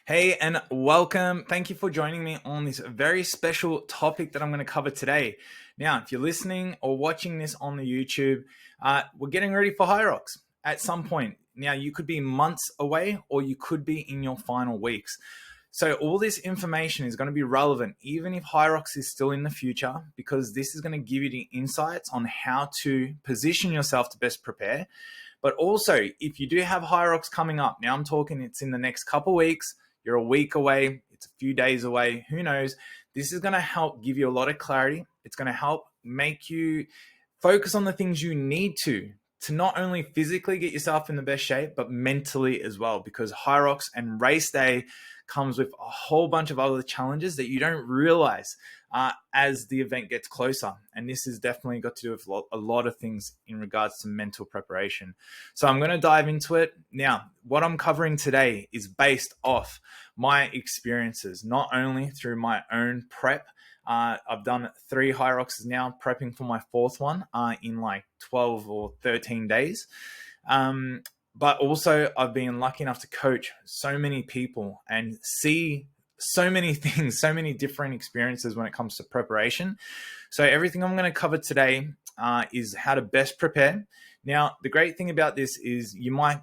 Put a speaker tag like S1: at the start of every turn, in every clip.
S1: Hey, and welcome. Thank you for joining me on this very special topic that I'm going to cover today. Now, if you're listening or watching this on the YouTube, we're getting ready for HYROX at some point. Now, you could be months away or you could be in your final weeks. So all this information is going to be relevant even if HYROX is still in the future, because this is going to give you the insights on how to position yourself to best prepare. But also, if you do have HYROX coming up, now I'm talking it's in the next couple weeks, you're a week away, it's a few days away, who knows? This is going to help give you a lot of clarity. It's going to help make you focus on the things you need to not only physically get yourself in the best shape, but mentally as well, because HYROX and race day comes with a whole bunch of other challenges that you don't realize as the event gets closer. And this has definitely got to do with a lot of things in regards to mental preparation. So I'm going to dive into it. Now, what I'm covering today is based off my experiences, not only through my own prep. I've done 3 HYROXs now, prepping for my 4th one in like 12 or 13 days. But also I've been lucky enough to coach so many people and see so many things, so many different experiences when it comes to preparation. So everything I'm going to cover today is how to best prepare. Now, the great thing about this is you might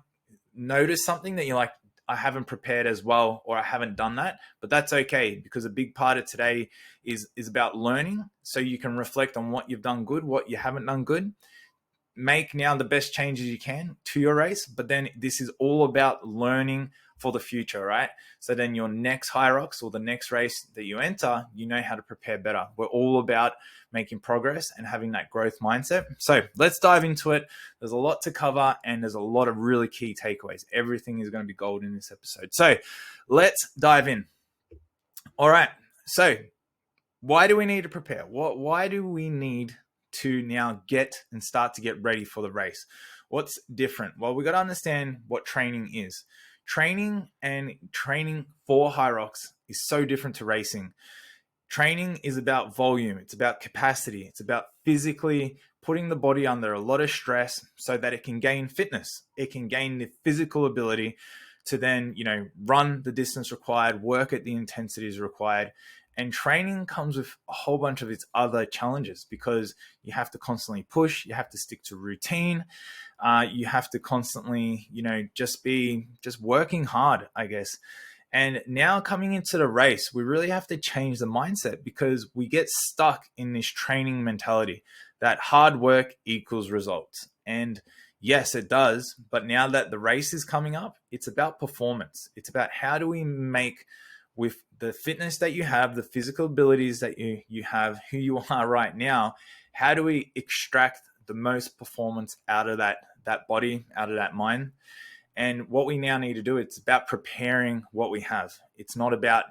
S1: notice something that you're like, I haven't prepared as well, or I haven't done that, but that's okay, because a big part of today is about learning, so you can reflect on what you've done good, what you haven't done good, make now the best changes you can to your race. But then this is all about learning for the future, right? So then your next HYROX or the next race that you enter, you know how to prepare better. We're all about making progress and having that growth mindset. So let's dive into it. There's a lot to cover and there's a lot of really key takeaways. Everything is going to be gold in this episode. So let's dive in. All right. So why do we need to prepare? Why do we need to now get and start to get ready for the race? What's different? Well, we got to understand what training is. Training for HYROX is so different to racing. Training is about volume. It's about capacity. It's about physically putting the body under a lot of stress so that it can gain fitness. It can gain the physical ability to then, run the distance required, work at the intensities required. And training comes with a whole bunch of its other challenges, because you have to constantly push, you have to stick to routine, you have to constantly, just working hard, I guess. And now coming into the race, we really have to change the mindset, because we get stuck in this training mentality that hard work equals results. And yes, it does. But now that the race is coming up, it's about performance. It's about how do we make, with the fitness that you have, the physical abilities that you have, who you are right now, how do we extract the most performance out of that body, out of that mind? And what we now need to do, it's about preparing what we have. It's not about,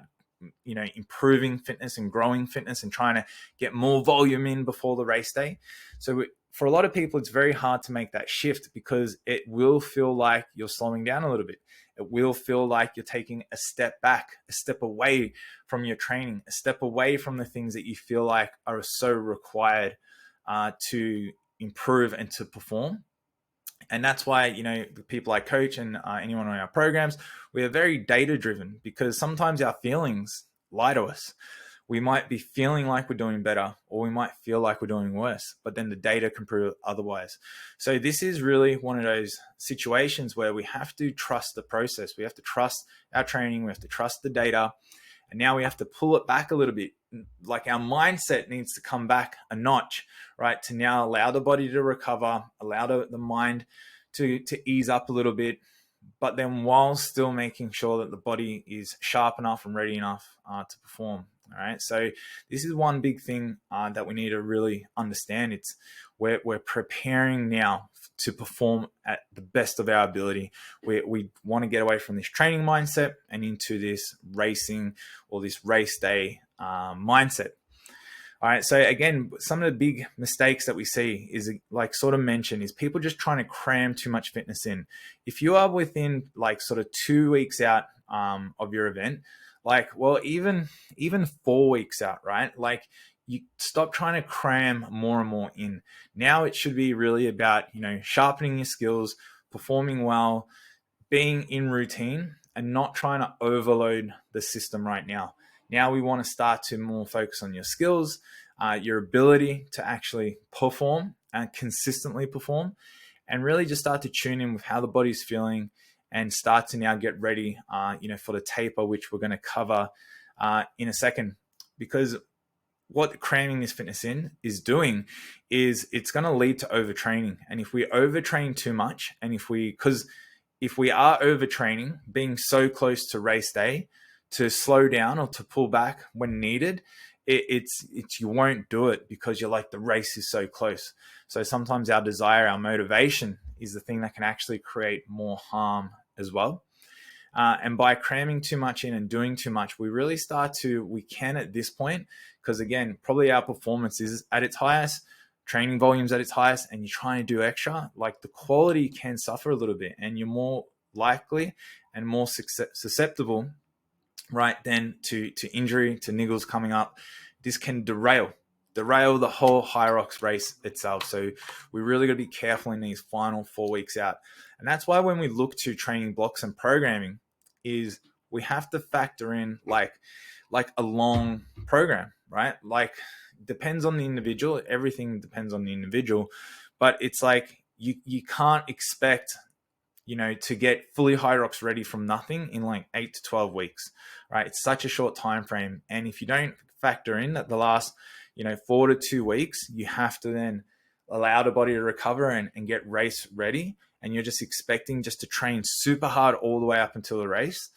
S1: improving fitness and growing fitness and trying to get more volume in before the race day. So for a lot of people, it's very hard to make that shift, because it will feel like you're slowing down a little bit. It will feel like you're taking a step back, a step away from your training, a step away from the things that you feel like are so required to improve and to perform. And that's why, the people I coach and anyone on our programs, we are very data driven, because sometimes our feelings lie to us. We might be feeling like we're doing better, or we might feel like we're doing worse, but then the data can prove otherwise. So this is really one of those situations where we have to trust the process. We have to trust our training. We have to trust the data. And now we have to pull it back a little bit. Like our mindset needs to come back a notch, right? To now allow the body to recover, allow the mind to ease up a little bit, but then while still making sure that the body is sharp enough and ready enough to perform. All right. So this is one big thing that we need to really understand. It's we're preparing now to perform at the best of our ability. We want to get away from this training mindset and into this racing or this race day mindset. All right. So again, some of the big mistakes that we see is, like sort of mentioned, is people just trying to cram too much fitness in. If you are within like sort of 2 weeks out of your event, even 4 weeks out, right? Like, you stop trying to cram more and more in. Now it should be really about, sharpening your skills, performing well, being in routine, and not trying to overload the system right now. Now we want to start to more focus on your skills, your ability to actually perform and consistently perform, and really just start to tune in with how the body's feeling and start to now get ready, for the taper, which we're going to cover in a second. Because what cramming this fitness in is doing is it's going to lead to overtraining. And if we overtrain too much, and if we are overtraining, being so close to race day, to slow down or to pull back when needed, it's you won't do it because you're like, the race is so close. So sometimes our desire, our motivation is the thing that can actually create more harm as well. And by cramming too much in and doing too much, we can at this point, because again, probably our performance is at its highest, training volumes at its highest, and you're trying to do extra, like the quality can suffer a little bit, and you're more likely and more susceptible, right, then to injury, to niggles coming up. This can derail the whole HYROX race itself. So we really got to be careful in these final 4 weeks out. And that's why when we look to training blocks and programming, is we have to factor in like a long program, right? Like, depends on the individual. Everything depends on the individual, but it's like you can't expect to get fully HYROX ready from nothing in like 8 to 12 weeks, right? It's such a short time frame. And if you don't factor in that the last 4 to 2 weeks, you have to then allow the body to recover and get race ready, and you're just expecting just to train super hard all the way up until the race,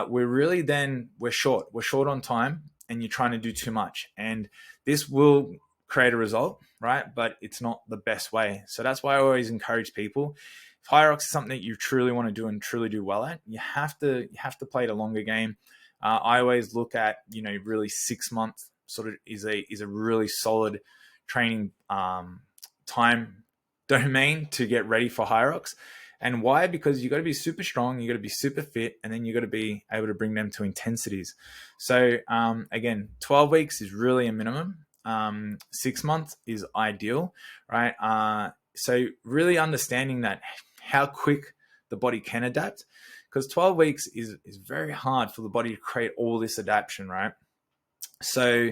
S1: we're short on time, and you're trying to do too much. And this will create a result, right? But it's not the best way. So that's why I always encourage people, if HYROX is something that you truly want to do and truly do well at, you have to play the longer game. I always look at, really 6 months sort of is a really solid training time domain to get ready for HYROX. And why? Because you got to be super strong, you got to be super fit, and then you got to be able to bring them to intensities. So again, 12 weeks is really a minimum. 6 months is ideal, right? So really understanding that how quick the body can adapt, because 12 weeks is very hard for the body to create all this adaptation, right? So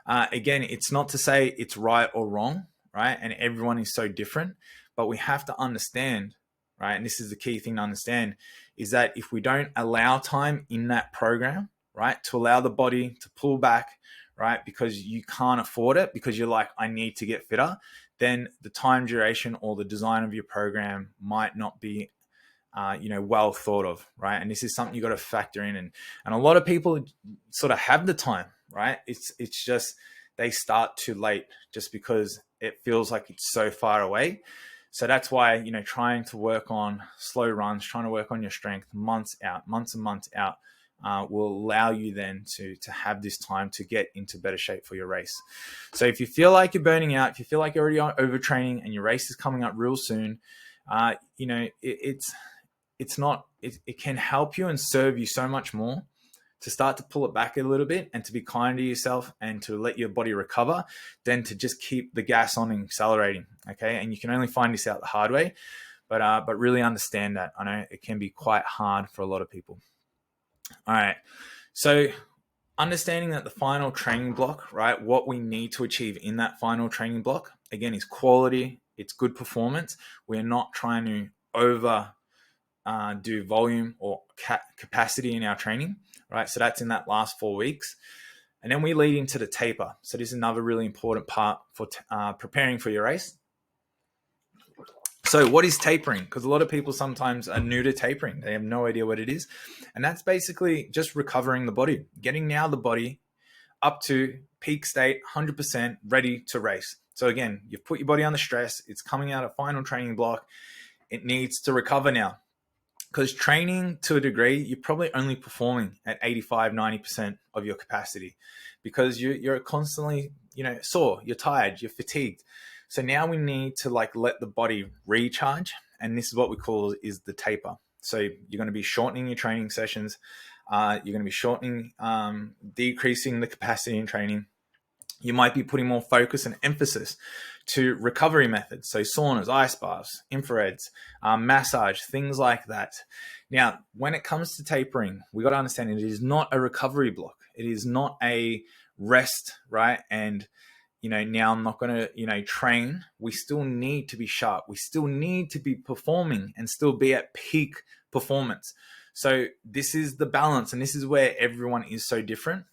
S1: again, it's not to say it's right or wrong, right? And everyone is so different, but we have to understand, right? And this is the key thing to understand, is that if we don't allow time in that program, right, to allow the body to pull back, right, because you can't afford it, because you're like, I need to get fitter, then the time duration or the design of your program might not be well thought of, right? And this is something you got to factor in. And a lot of people sort of have the time, right? It's just they start too late just because it feels like it's so far away. So that's why, trying to work on slow runs, trying to work on your strength months and months out, will allow you then to have this time to get into better shape for your race. So if you feel like you're burning out, if you feel like you're already overtraining and your race is coming up real soon, it can help you and serve you so much more to start to pull it back a little bit and to be kind to yourself and to let your body recover than to just keep the gas on and accelerating. Okay. And you can only find this out the hard way, but really understand that. I know it can be quite hard for a lot of people. All right. So understanding that the final training block, right, what we need to achieve in that final training block, again, is quality. It's good performance. We're not trying to do volume or capacity in our training, right? So that's in that last 4 weeks. And then we lead into the taper. So this is another really important part for preparing for your race. So what is tapering? Because a lot of people sometimes are new to tapering. They have no idea what it is. And that's basically just recovering the body, getting now the body up to peak state, 100% ready to race. So again, you've put your body under stress. It's coming out of final training block. It needs to recover now. Because training to a degree, you're probably only performing at 85, 90% of your capacity because you're constantly, sore, you're tired, you're fatigued. So now we need to let the body recharge. And this is what we call is the taper. So you're going to be shortening your training sessions. You're going to be decreasing the capacity in training. You might be putting more focus and emphasis to recovery methods. So saunas, ice baths, infrareds, massage, things like that. Now, when it comes to tapering, we got to understand it is not a recovery block. It is not a rest, right? And now I'm not going to, train. We still need to be sharp. We still need to be performing and still be at peak performance. So this is the balance, and this is where everyone is so different.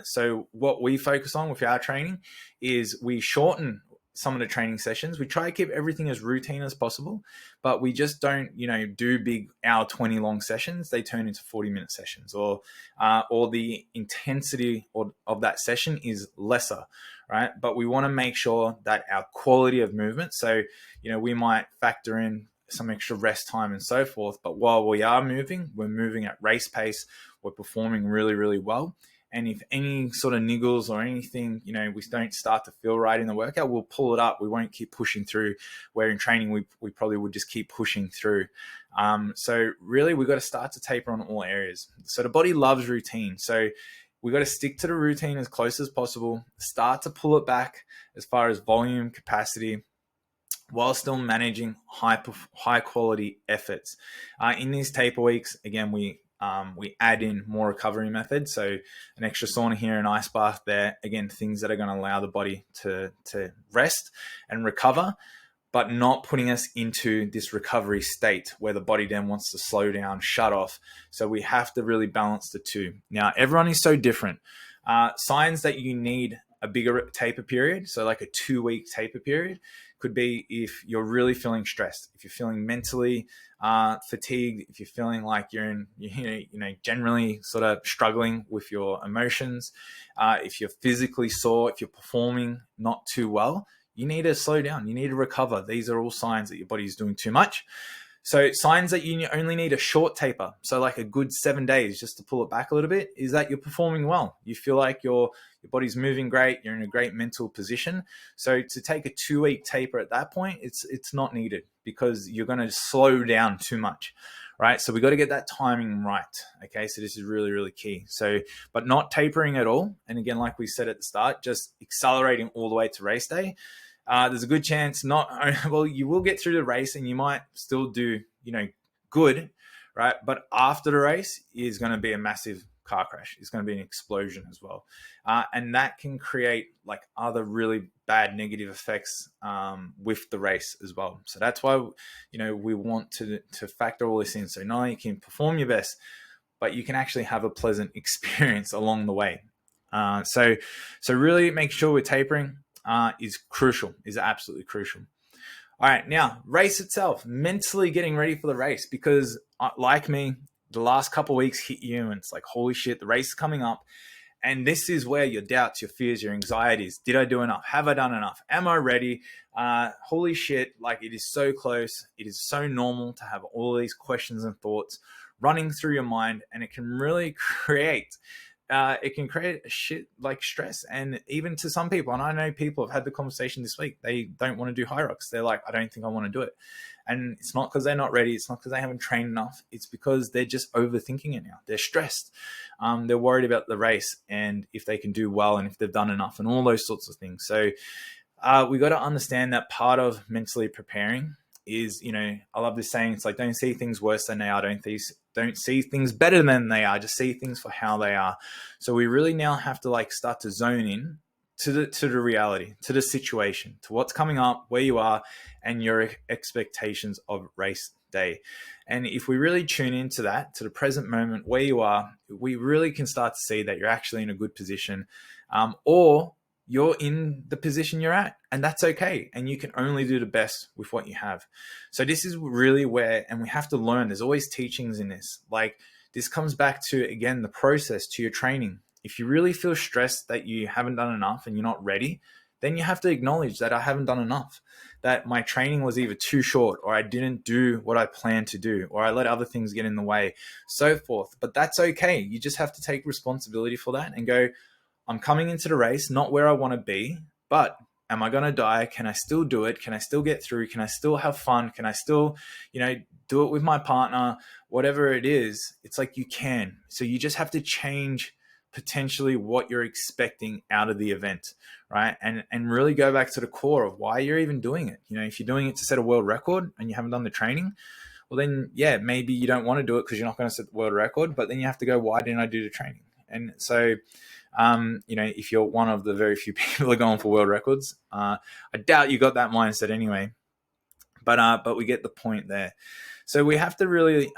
S1: So what we focus on with our training is we shorten some of the training sessions. We try to keep everything as routine as possible, but we just don't, do big hour 20 long sessions. They turn into 40-minute sessions, or the intensity of that session is lesser, right? But we want to make sure that our quality of movement, so, we might factor in some extra rest time and so forth, but while we are moving, we're moving at race pace, we're performing really, really well. And if any sort of niggles or anything, we don't start to feel right in the workout, we'll pull it up. We won't keep pushing through, where in training, we probably would just keep pushing through. So really, we've got to start to taper on all areas. So the body loves routine. So we've got to stick to the routine as close as possible, start to pull it back as far as volume, capacity, while still managing high quality efforts. In these taper weeks, again, we add in more recovery methods. So an extra sauna here, an ice bath there. Again, things that are going to allow the body to rest and recover, but not putting us into this recovery state where the body then wants to slow down, shut off. So we have to really balance the two. Now, everyone is so different. Signs that you need a bigger taper period, so like a 2-week taper period, could be if you're really feeling stressed, if you're feeling mentally fatigued, if you're feeling like you're generally sort of struggling with your emotions, if you're physically sore, if you're performing not too well, you need to slow down. You need to recover. These are all signs that your body is doing too much. So signs that you only need a short taper, so like a good 7 days just to pull it back a little bit, is that you're performing well. You feel like your body's moving great. You're in a great mental position. So to take a 2-week taper at that point, it's not needed, because you're going to slow down too much, right? So we got to get that timing right. Okay, so this is really, really key. So, but not tapering at all. And again, like we said at the start, just accelerating all the way to race day. There's a good chance you will get through the race and you might still do, good, right? But after the race is going to be a massive car crash. It's going to be an explosion as well. And that can create like other really bad negative effects with the race as well. So that's why, we want to factor all this in. So not only can you perform your best, but you can actually have a pleasant experience along the way. So really make sure we're tapering. Is crucial, is absolutely crucial. All right, now race itself, mentally getting ready for the race, because like me, the last couple of weeks hit you and it's like, holy shit, the race is coming up. And this is where your doubts, your fears, your anxieties, did I do enough? Have I done enough? Am I ready? Holy shit, like it is so close. It is so normal to have all these questions and thoughts running through your mind, and it can really create a shit like stress. And even to some people, and I know people have had the conversation this week, they don't want to do HYROX. They're like, I don't think I want to do it. And it's not because they're not ready. It's not because they haven't trained enough. It's because they're just overthinking it now. They're stressed. They're worried about the race and if they can do well and if they've done enough and all those sorts of things. So we got to understand that part of mentally preparing is, I love this saying. It's like, don't see things worse than they are. Don't see things better than they are. Just see things for how they are. So we really now have to like start to zone in to the reality, to the situation, to what's coming up, where you are, and your expectations of race day. And if we really tune into that, to the present moment, where you are, we really can start to see that you're actually in a good position, or you're in the position you're at, and that's okay. And you can only do the best with what you have. So this is really where, and we have to learn, there's always teachings in this. Like this comes back to, again, the process, to your training. If you really feel stressed that you haven't done enough and you're not ready, then you have to acknowledge that I haven't done enough, that my training was either too short, or I didn't do what I planned to do, or I let other things get in the way, so forth. But that's okay. You just have to take responsibility for that and go, I'm coming into the race, not where I want to be, but am I going to die? Can I still do it? Can I still get through? Can I still have fun? Can I still, do it with my partner? Whatever it is, it's like you can. So you just have to change potentially what you're expecting out of the event, right? And really go back to the core of why you're even doing it. If you're doing it to set a world record and you haven't done the training, well then, yeah, maybe you don't want to do it because you're not going to set the world record, but then you have to go, why didn't I do the training? And so, if you're one of the very few people that are going for world records, I doubt you got that mindset anyway, but we get the point there. So we have to really,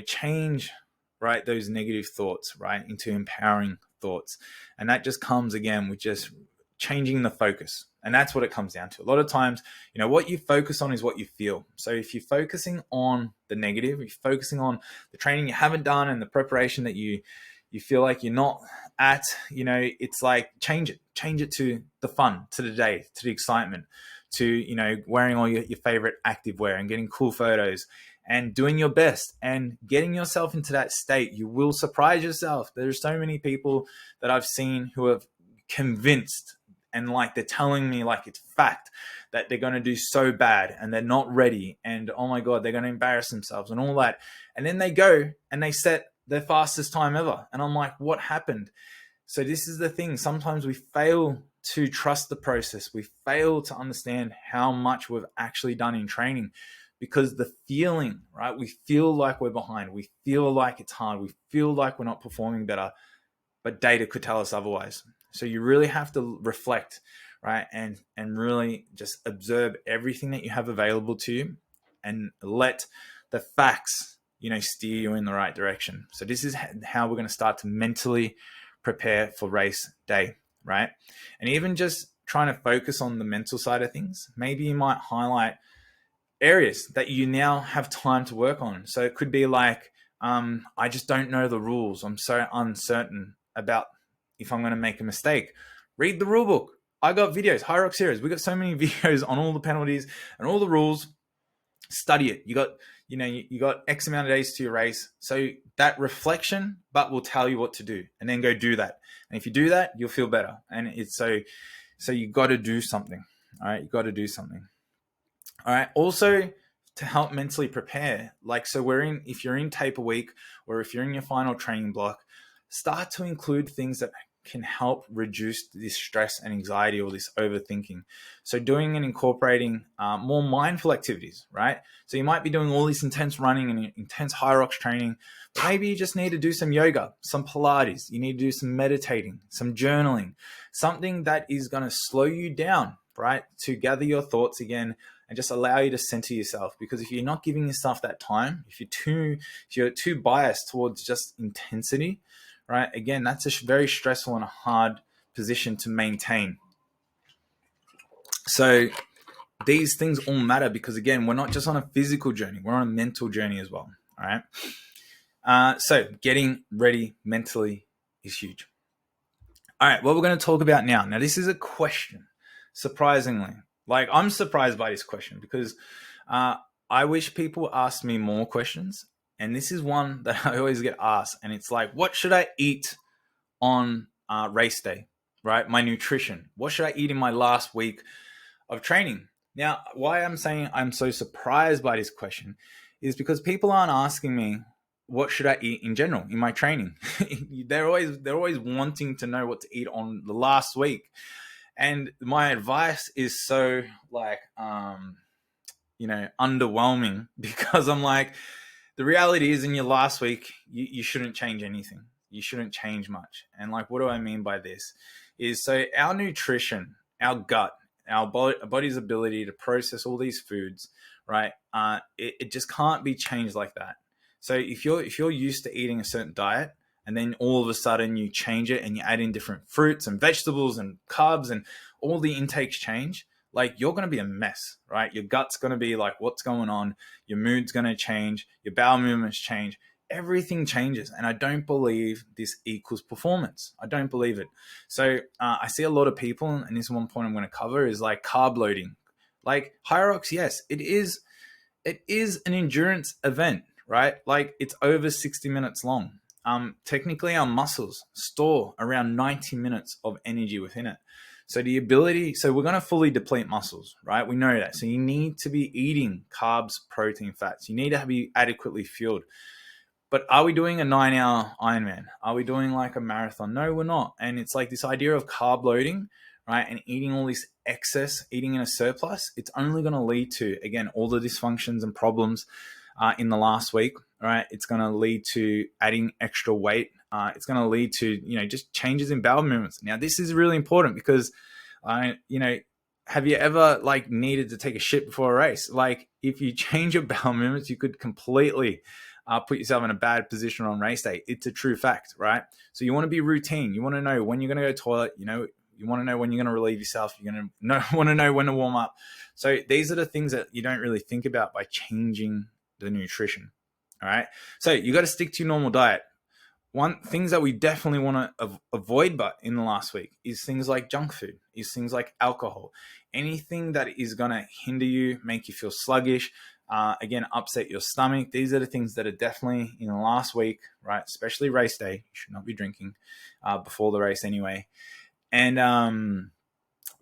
S1: change, right, those negative thoughts, right, into empowering thoughts. And that just comes again with just changing the focus. And that's what it comes down to. A lot of times, what you focus on is what you feel. So if you're focusing on the negative, if you're focusing on the training you haven't done and the preparation that you feel like you're not at, it's like change it to the fun, to the day, to the excitement, to, wearing all your favorite active wear and getting cool photos and doing your best and getting yourself into that state. You will surprise yourself. There's so many people that I've seen who have convinced, and like they're telling me like it's fact that they're going to do so bad and they're not ready. And oh my God, they're going to embarrass themselves and all that. And then they go and they set their fastest time ever. And I'm like, what happened? So this is the thing. Sometimes we fail to trust the process. We fail to understand how much we've actually done in training, because the feeling, right? We feel like we're behind. We feel like it's hard. We feel like we're not performing better, but data could tell us otherwise. So you really have to reflect, right? And really just observe everything that you have available to you and let the facts, steer you in the right direction. So this is how we're going to start to mentally prepare for race day, right? And even just trying to focus on the mental side of things, maybe you might highlight areas that you now have time to work on. So it could be like, I just don't know the rules. I'm so uncertain about if I'm going to make a mistake. Read the rule book. I got videos, HYROX series. We got so many videos on all the penalties and all the rules. Study it. You got X amount of days to your race. So that reflection, but will tell you what to do, and then go do that. And if you do that, you'll feel better. And it's so you got to do something. All right. You got to do something. All right. Also, to help mentally prepare, if you're in taper week or if you're in your final training block, start to include things that can help reduce this stress and anxiety or this overthinking. So doing and incorporating more mindful activities, right? So you might be doing all this intense running and intense HYROX training, but maybe you just need to do some yoga, some Pilates. You need to do some meditating, some journaling, something that is going to slow you down, right? To gather your thoughts again and just allow you to center yourself. Because if you're not giving yourself that time, if you're too biased towards just intensity, right? Again, that's a very stressful and a hard position to maintain. So these things all matter because, again, we're not just on a physical journey. We're on a mental journey as well, all right? So getting ready mentally is huge. All right, what we're going to talk about now. Now, this is a question, surprisingly. Like, I'm surprised by this question because I wish people asked me more questions. And this is one that I always get asked. And it's like, what should I eat on race day, right? My nutrition. What should I eat in my last week of training? Now, why I'm saying I'm so surprised by this question is because people aren't asking me, what should I eat in general in my training? They're always wanting to know what to eat on the last week. And my advice is so underwhelming because I'm like, the reality is in your last week, you shouldn't change anything. You shouldn't change much. And like, what do I mean by this? Is so our nutrition, our gut, our body's ability to process all these foods, right? It just can't be changed like that. So if you're used to eating a certain diet and then all of a sudden you change it and you add in different fruits and vegetables and carbs and all the intakes change, like you're going to be a mess, right? Your gut's going to be like, what's going on? Your mood's going to change. Your bowel movements change. Everything changes. And I don't believe this equals performance. I don't believe it. So I see a lot of people, and this is one point I'm going to cover, is like carb loading. Like HYROX, yes, it is an endurance event, right? Like it's over 60 minutes long. Technically our muscles store around 90 minutes of energy within it. So we're going to fully deplete muscles, right? We know that. So you need to be eating carbs, protein, fats. You need to be adequately fueled. But are we doing a 9-hour Ironman? Are we doing like a marathon? No, we're not. And it's like this idea of carb loading, right? And eating all this excess, eating in a surplus, it's only going to lead to, again, all the dysfunctions and problems in the last week, right? It's going to lead to adding extra weight. It's going to lead to, just changes in bowel movements. Now, this is really important because, have you ever like needed to take a shit before a race? Like if you change your bowel movements, you could completely put yourself in a bad position on race day. It's a true fact, right? So you want to be routine. You want to know when you're going to go toilet. You want to know when you're going to relieve yourself. You're going to want to know when to warm up. So these are the things that you don't really think about by changing the nutrition. All right. So you got to stick to your normal diet. One things that we definitely want to avoid, but in the last week, is things like junk food, is things like alcohol, anything that is going to hinder you, make you feel sluggish, again, upset your stomach. These are the things that are definitely in the last week, right? Especially race day. You should not be drinking before the race anyway. And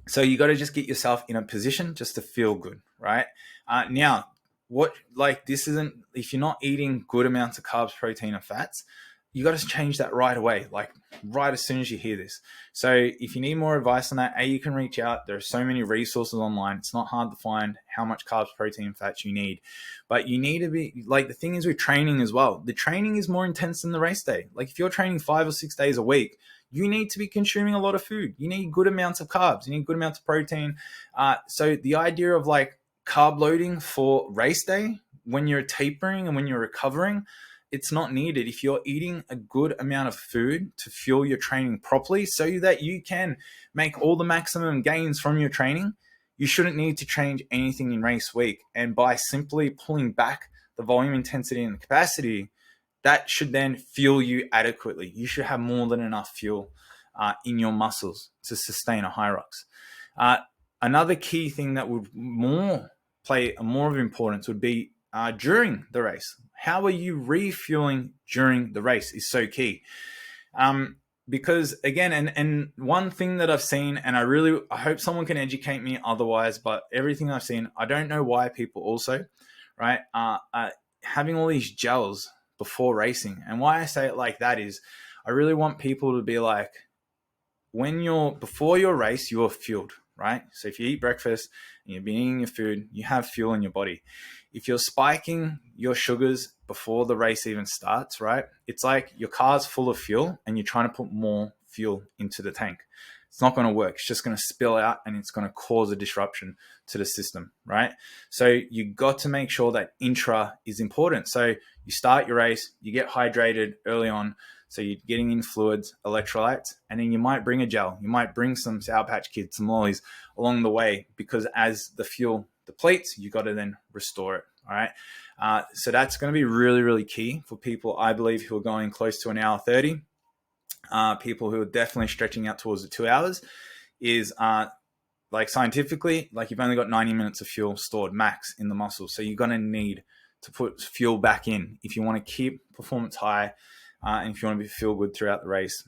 S1: so you got to just get yourself in a position just to feel good, right? Now, if you're not eating good amounts of carbs, protein, and fats, you got to change that right away, like right as soon as you hear this. So if you need more advice on that, you can reach out. There are so many resources online. It's not hard to find how much carbs, protein, and fats you need. But you need to be, like, the thing is with training as well. The training is more intense than the race day. Like if you're training 5 or 6 days a week, you need to be consuming a lot of food. You need good amounts of carbs. You need good amounts of protein. So the idea of like carb loading for race day, when you're tapering and when you're recovering, it's not needed. If you're eating a good amount of food to fuel your training properly so that you can make all the maximum gains from your training, you shouldn't need to change anything in race week. And by simply pulling back the volume, intensity, and the capacity, that should then fuel you adequately. You should have more than enough fuel in your muscles to sustain a HYROX. Another key thing that would play more of importance would be during the race. How are you refueling during the race is so key. Because again, and one thing that I've seen, and I hope someone can educate me otherwise, but everything I've seen, I don't know why people also, right, having all these gels before racing. And why I say it like that is I really want people to be like, before your race, you're fueled, right? So if you eat breakfast and you're eating your food, you have fuel in your body. If you're spiking your sugars before the race even starts, right? It's like your car's full of fuel and you're trying to put more fuel into the tank. It's not going to work. It's just going to spill out and it's going to cause a disruption to the system, right? So you got to make sure that intra is important. So you start your race, you get hydrated early on. So you're getting in fluids, electrolytes, and then you might bring a gel. You might bring some Sour Patch Kids, some lollies along the way, because as the fuel depletes, you got to then restore it. All right. So that's going to be really, really key for people, I believe, who are going close to an hour 30. People who are definitely stretching out towards the 2 hours is like scientifically, like you've only got 90 minutes of fuel stored max in the muscle. So you're going to need to put fuel back in if you want to keep performance high. And if you want to feel good throughout the race,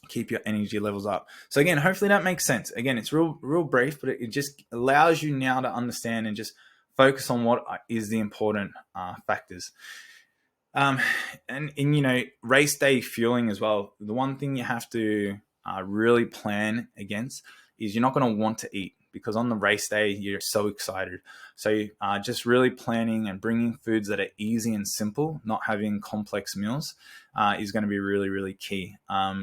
S1: keep your energy levels up. So again, hopefully that makes sense. Again, it's real brief, but it just allows you now to understand and just focus on what is the important factors. And race day fueling as well. The one thing you have to really plan against is you're not going to want to eat, because on the race day, you're so excited. So just really planning and bringing foods that are easy and simple, not having complex meals, is going to be really, really key.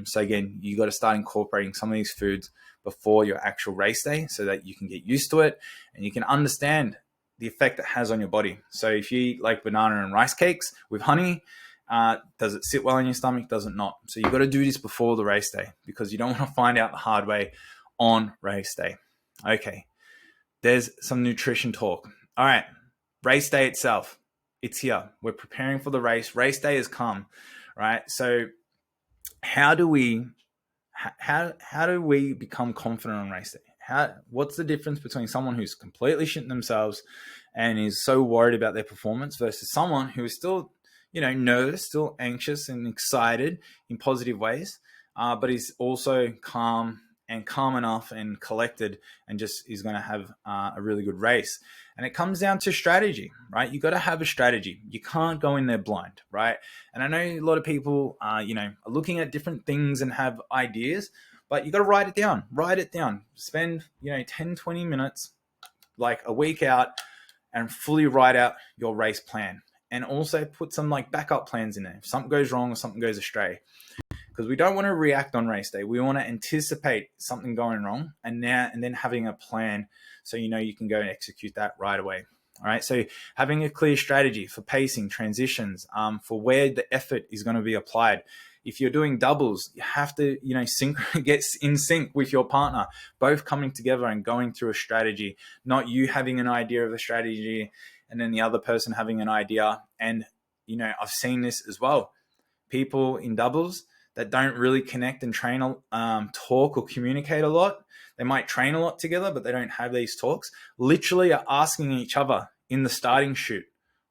S1: So again, you got to start incorporating some of these foods before your actual race day so that you can get used to it and you can understand the effect it has on your body. So if you eat like banana and rice cakes with honey, does it sit well in your stomach? Does it not? So you got to do this before the race day, because you don't want to find out the hard way on race day. Okay, there's some nutrition talk. All right, race day itself, it's here. We're preparing for the race. Race day has come, right? So how do we become confident on race day? What's the difference between someone who's completely shitting themselves and is so worried about their performance versus someone who is still, nervous, still anxious and excited in positive ways, but is also calm and calm enough and collected and just is going to have a really good race. And it comes down to strategy, right? You got to have a strategy. You can't go in there blind, right? And I know a lot of people, are looking at different things and have ideas, but you got to write it down. Write it down. Spend, 10, 20 minutes, like a week out, and fully write out your race plan. And also put some like backup plans in there if something goes wrong or something goes astray. Because we don't want to react on race day. We want to anticipate something going wrong and then having a plan so you can go and execute that right away. All right. So having a clear strategy for pacing, transitions, for where the effort is going to be applied. If you're doing doubles, you have to, get in sync with your partner, both coming together and going through a strategy, not you having an idea of a strategy and then the other person having an idea. And, I've seen this as well. People in doubles that don't really connect and train, talk or communicate a lot. They might train a lot together, but they don't have these talks. Literally are asking each other in the starting chute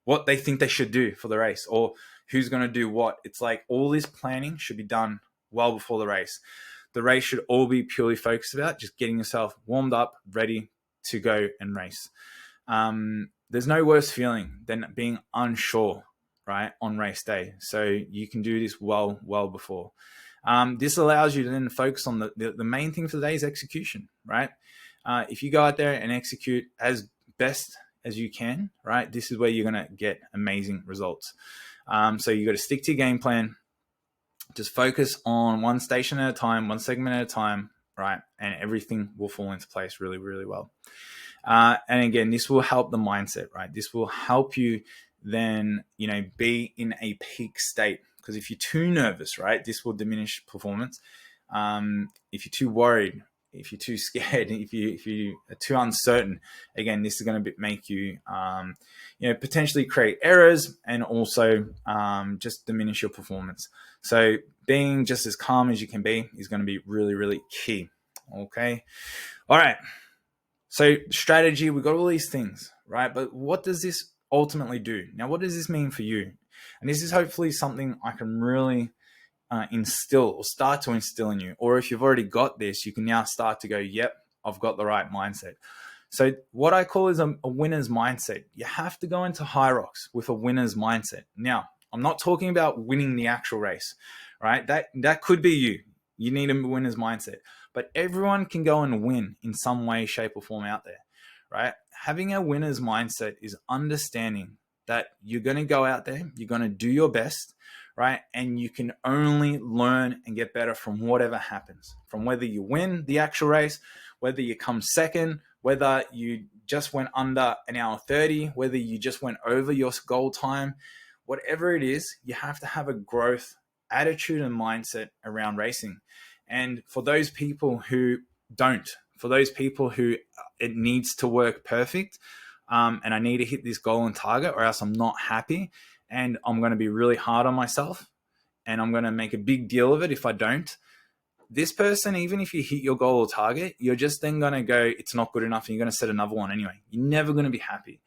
S1: what they think they should do for the race or who's going to do what. It's like all this planning should be done well before the race. The race should all be purely focused about just getting yourself warmed up, ready to go and race. There's no worse feeling than being unsure, right, on race day. So you can do this well before. This allows you to then focus on the main thing for the day is execution, right? If you go out there and execute as best as you can, right, this is where you're going to get amazing results. So you got to stick to your game plan. Just focus on one station at a time, one segment at a time, right? And everything will fall into place really, really well. And again, this will help the mindset, right? This will help you then, be in a peak state. Because if you're too nervous, right, this will diminish performance. If you're too worried, if you're too scared, if you are too uncertain, again, this is going to make you, potentially create errors and also just diminish your performance. So being just as calm as you can be is going to be really, really key. Okay. All right. So strategy, we've got all these things, right? But what does this ultimately do? Now, what does this mean for you? And this is hopefully something I can really instill or start to instill in you. Or if you've already got this, you can now start to go, yep, I've got the right mindset. So what I call is a winner's mindset. You have to go into HYROX with a winner's mindset. Now, I'm not talking about winning the actual race, right? That could be you. You need a winner's mindset. But everyone can go and win in some way, shape, or form out there, right? Having a winner's mindset is understanding that you're going to go out there, you're going to do your best, right? And you can only learn and get better from whatever happens, from whether you win the actual race, whether you come second, whether you just went under an hour 30, whether you just went over your goal time, whatever it is, you have to have a growth attitude and mindset around racing. And for those people who don't, for those people who it needs to work perfect, and I need to hit this goal and target or else I'm not happy and I'm going to be really hard on myself and I'm going to make a big deal of it if I don't. This person, even if you hit your goal or target, you're just then going to go, it's not good enough and you're going to set another one anyway. You're never going to be happy.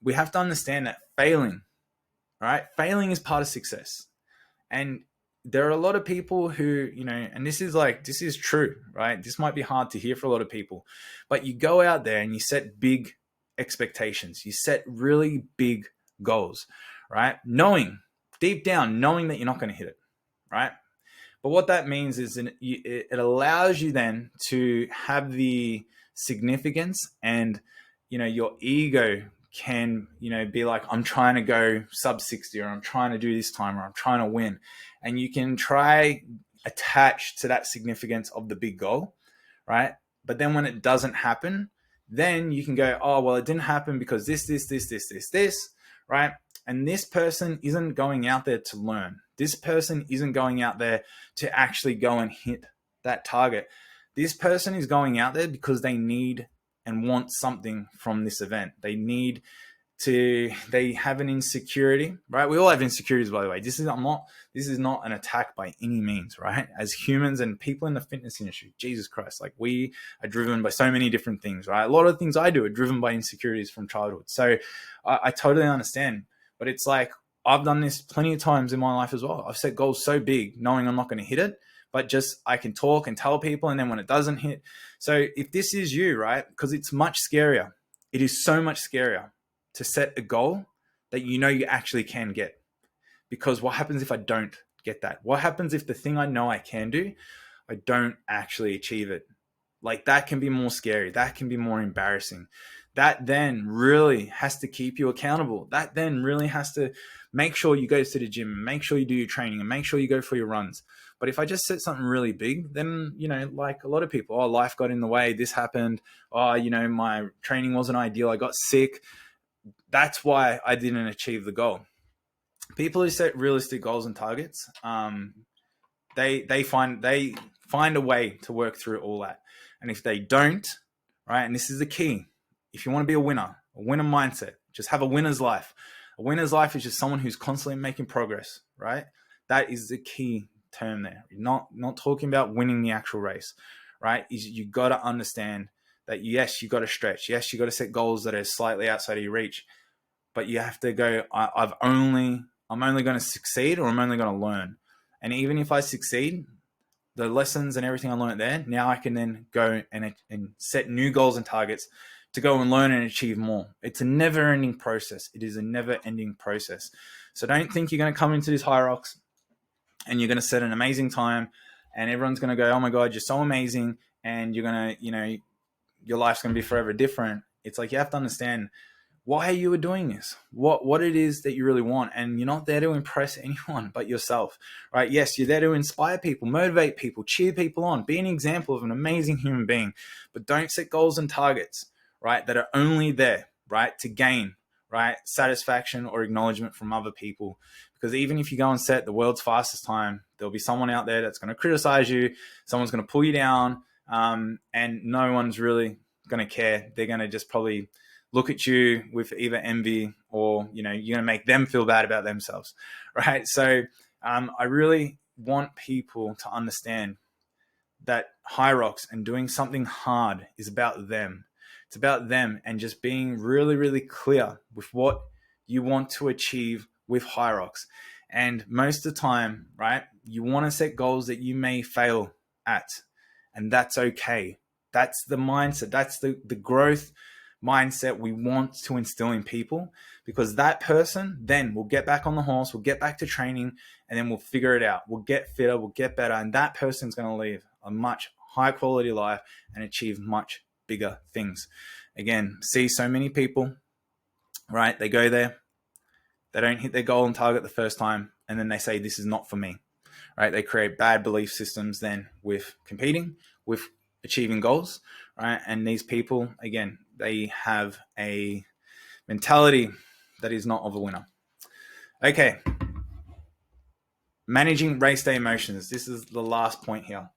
S1: We have to understand that failing, right? Failing is part of success. And there are a lot of people who, and this is true, right? This might be hard to hear for a lot of people, but you go out there and you set big expectations. You set really big goals, right? Deep down, knowing that you're not going to hit it, right? But what that means is it allows you then to have the significance and, your ego can, be like, I'm trying to go sub 60 or I'm trying to do this time or I'm trying to win. And you can try attach to that significance of the big goal, right? But then when it doesn't happen, then you can go, oh, well, it didn't happen because this, right? And this person isn't going out there to learn. This person isn't going out there to actually go and hit that target. This person is going out there because they need and want something from this event. They have an insecurity, right? We all have insecurities, by the way. This is not an attack by any means, right? As humans and people in the fitness industry, Jesus Christ, like we are driven by so many different things, right? A lot of things I do are driven by insecurities from childhood. So I totally understand, but it's like I've done this plenty of times in my life as well. I've set goals so big, knowing I'm not going to hit it, but just I can talk and tell people, and then when it doesn't hit. So if this is you, right, because it's much scarier. It is so much scarier to set a goal that you know you actually can get. Because what happens if I don't get that? What happens if the thing I know I can do, I don't actually achieve it? Like, that can be more scary. That can be more embarrassing. That then really has to keep you accountable. That then really has to make sure you go to the gym, make sure you do your training, and make sure you go for your runs. But if I just set something really big, then, like a lot of people, oh, life got in the way, this happened, oh, my training wasn't ideal, I got sick. That's why I didn't achieve the goal. People who set realistic goals and targets, they find a way to work through all that. And if they don't, right, and this is the key, if you want to be a winner mindset, just have a winner's life. A winner's life is just someone who's constantly making progress, right? That is the key term there. Not talking about winning the actual race, right? You got to understand that, yes, you got to stretch. Yes, you got to set goals that are slightly outside of your reach, but you have to go, I'm only going to succeed, or I'm only going to learn. And even if I succeed, the lessons and everything I learned there, now I can then go and set new goals and targets to go and learn and achieve more. It's a never-ending process. It is a never-ending process. So don't think you're going to come into this HYROX and you're going to set an amazing time and everyone's going to go, oh my God, you're so amazing, and you're going to, your life's going to be forever different. It's like, you have to understand why you are doing this, what it is that you really want. And you're not there to impress anyone but yourself, right? Yes, you're there to inspire people, motivate people, cheer people on, be an example of an amazing human being, but don't set goals and targets, right, that are only there, right, to gain, right, satisfaction or acknowledgement from other people. Because even if you go and set the world's fastest time, there'll be someone out there that's going to criticize you, someone's going to pull you down, and no one's really going to care. They're going to just probably look at you with either envy, or, you're going to make them feel bad about themselves, right? So I really want people to understand that HYROX and doing something hard is about them. It's about them, and just being really, really clear with what you want to achieve with HYROX. And most of the time, right, you want to set goals that you may fail at, and that's okay. That's the mindset. That's the growth mindset we want to instill in people, because that person then will get back on the horse, will get back to training, and then we'll figure it out. We'll get fitter, we'll get better, and that person's going to live a much higher quality life and achieve much bigger things. Again, see so many people, right? They go there, they don't hit their goal and target the first time, and then they say, this is not for me, right? They create bad belief systems then with competing, with achieving goals, right? And these people, again, they have a mentality that is not of a winner. Okay. Managing race day emotions. This is the last point here.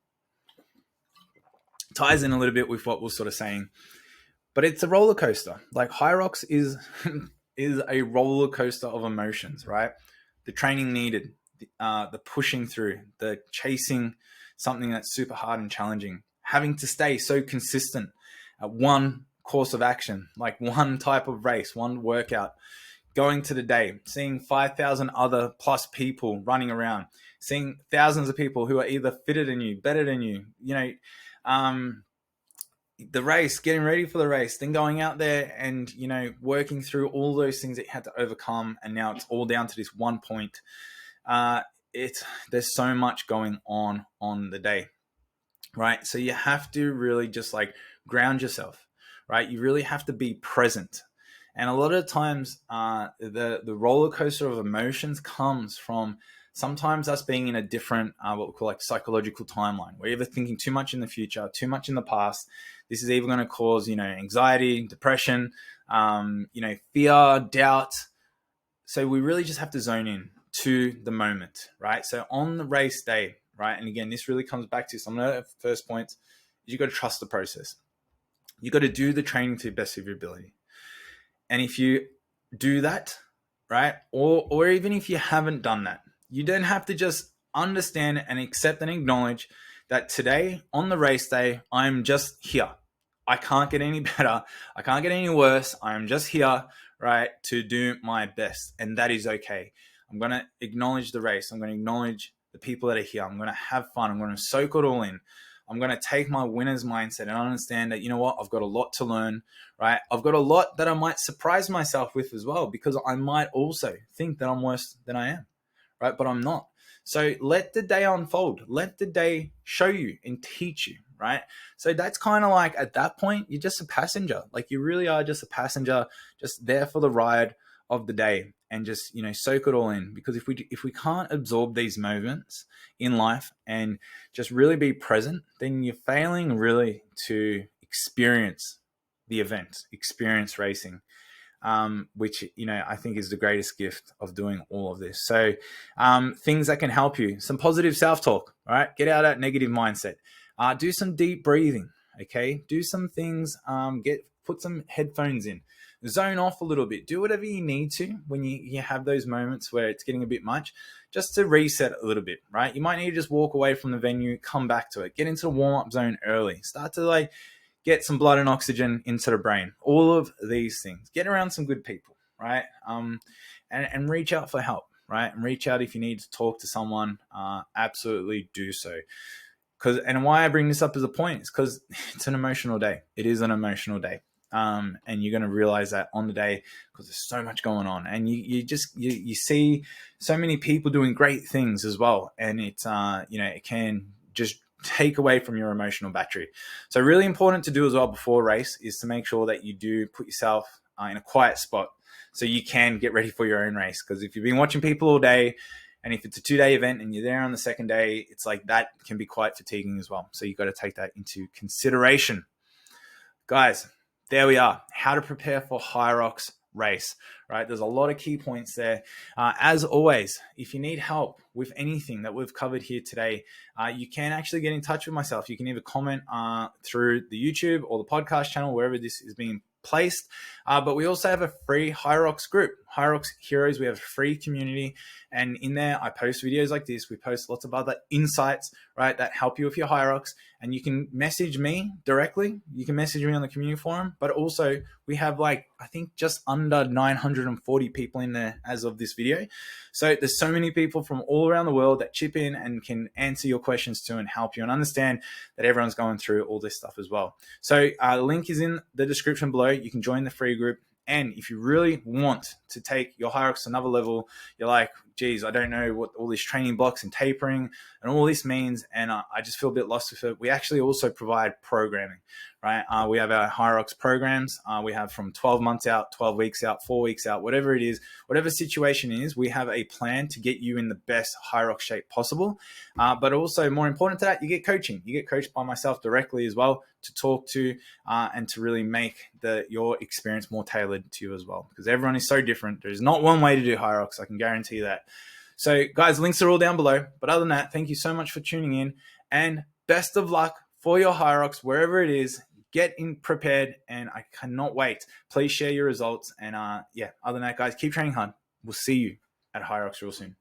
S1: Ties in a little bit with what we're sort of saying, but it's a roller coaster. Like, HYROX is a roller coaster of emotions, right? The training needed, the pushing through, the chasing something that's super hard and challenging, having to stay so consistent at one course of action, like one type of race, one workout, going to the day, seeing 5,000 other plus people running around, seeing thousands of people who are either fitter than you, better than you, the race, getting ready for the race, then going out there and, working through all those things that you had to overcome. And now it's all down to this one point. There's so much going on the day, right? So you have to really just like ground yourself, right? You really have to be present. And a lot of times, the roller coaster of emotions comes from sometimes us being in a different, what we call like psychological timeline. We're either thinking too much in the future, too much in the past. This is either going to cause, anxiety, depression, fear, doubt. So we really just have to zone in to the moment, right? So on the race day, right? And again, this really comes back to some of the first points. You got to trust the process. You got to do the training to the best of your ability. And if you do that, right, or even if you haven't done that, you don't have to just understand and accept and acknowledge that today on the race day, I'm just here. I can't get any better. I can't get any worse. I'm just here, right, to do my best. And that is okay. I'm going to acknowledge the race. I'm going to acknowledge the people that are here. I'm going to have fun. I'm going to soak it all in. I'm going to take my winner's mindset and understand that, you know what, I've got a lot to learn, right? I've got a lot that I might surprise myself with as well, because I might also think that I'm worse than I am, right? But I'm not. So let the day unfold. Let the day show you and teach you, right? So that's kind of like, at that point, you're just a passenger. Like, you really are just a passenger, just there for the ride of the day, and just, you know, soak it all in. Because if we can't absorb these moments in life and just really be present, then you're failing really to experience the event, experience racing. Which, you know, I think is the greatest gift of doing all of this. So things that can help you: some positive self-talk, all right? Get out of that negative mindset. Do some deep breathing, okay? Do some things, put some headphones in, zone off a little bit, do whatever you need to when you have those moments where it's getting a bit much, just to reset a little bit, right? You might need to just walk away from the venue, come back to it, get into the warm-up zone early, start to like get some blood and oxygen into the brain. All of these things. Get around some good people, right? And reach out for help, right? And reach out if you need to talk to someone. Absolutely do so. And why I bring this up as a point is because it's an emotional day. It is an emotional day. And you're going to realize that on the day, because there's so much going on, and you see so many people doing great things as well. And it's, you know, it can just take away from your emotional battery. So really important to do as well before a race is to make sure that you do put yourself in a quiet spot so you can get ready for your own race. Because if you've been watching people all day, and if it's a 2-day event and you're there on the second day, it's like that can be quite fatiguing as well. So you've got to take that into consideration. Guys, there we are. How to prepare for HYROX Race, right? There's a lot of key points there. As always, if you need help with anything that we've covered here today, you can actually get in touch with myself. You can either comment through the YouTube or the podcast channel, wherever this is being placed. But we also have a free HYROX group, HYROX Heroes. We have a free community, and in there I post videos like this. We post lots of other insights, right, that help you with your HYROX. And you can message me directly. You can message me on the community forum, but also we have, like, I think just under 940 people in there as of this video. So there's so many people from all around the world that chip in and can answer your questions too and help you, and understand that everyone's going through all this stuff as well. So the link is in the description below. You can join the free group. And if you really want to take your HYROX to another level, you're like, geez, I don't know what all these training blocks and tapering and all this means, and I just feel a bit lost with it. We actually also provide programming, right? We have our HYROX programs. We have from 12 months out, 12 weeks out, 4 weeks out, whatever it is, whatever situation is, we have a plan to get you in the best HYROX shape possible. But also, more important to that, you get coaching. You get coached by myself directly as well, to talk to and to really make your experience more tailored to you as well, because everyone is so different. There's not one way to do HYROX, I can guarantee that. So guys, links are all down below. But other than that, thank you so much for tuning in, and best of luck for your HYROX, wherever it is. Get in prepared, and I cannot wait. Please share your results. And yeah, other than that, guys, keep training hard. We'll see you at HYROX real soon.